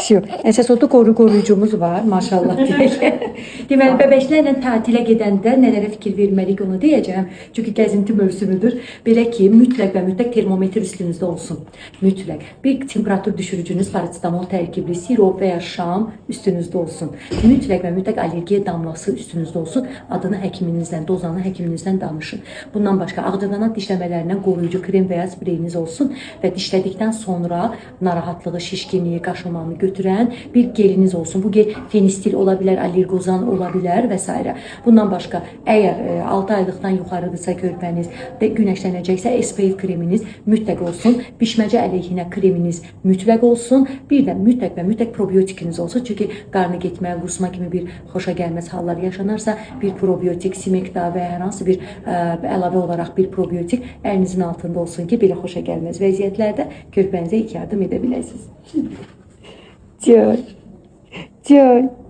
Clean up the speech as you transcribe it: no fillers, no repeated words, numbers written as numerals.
Əsas oda qoruyucumuz var, maşallah deyək. Deməli, bəbəklərlə tatilə gedəndə nələrə fikir verməliyik onu deyəcəm. Çünki gəzinti mövsümüdür. Belə ki, mütləq və mütləq termometr üstünüzdə olsun. Mütləq. Bir temperatur düşürücünüz, paracetamol tərkibli sirop və ya şam üstünüzdə olsun. Mütləq və mütləq allergiya damlası üstünüzdə olsun. Adını həkiminizdən, dozanı həkiminizdən danışın. Bundan başqa ağcaqanad dişləmələrindən qoruyucu krem və ya spreyiniz olsun və dişlədikdən sonra narahatlığı, şişkinliyi, qaşınmanı götürən bir geliniz olsun. Bu gel fenistil ola bilər, allergozan ola bilər və s. Bundan başqa, əgər 6 aylıqdan yuxarıdırsa körpəniz, günəşlənəcəksə SPF kreminiz mütləq olsun. Bişməcə əleyhinə kreminiz mütləq olsun. Bir də mütləq və mütləq probiotikiniz olsun. Çünki qarnı getmə, qusma kimi bir xoşa gəlməz hallar yaşanarsa, bir probiotik, simekta və hər hansı bir əlavə olaraq bir probiotik əlinizin altında olsun ki, belə xoşa gəlməz vəziyyətlərdə körpənizə ilk yardım edə biləsiniz. Can.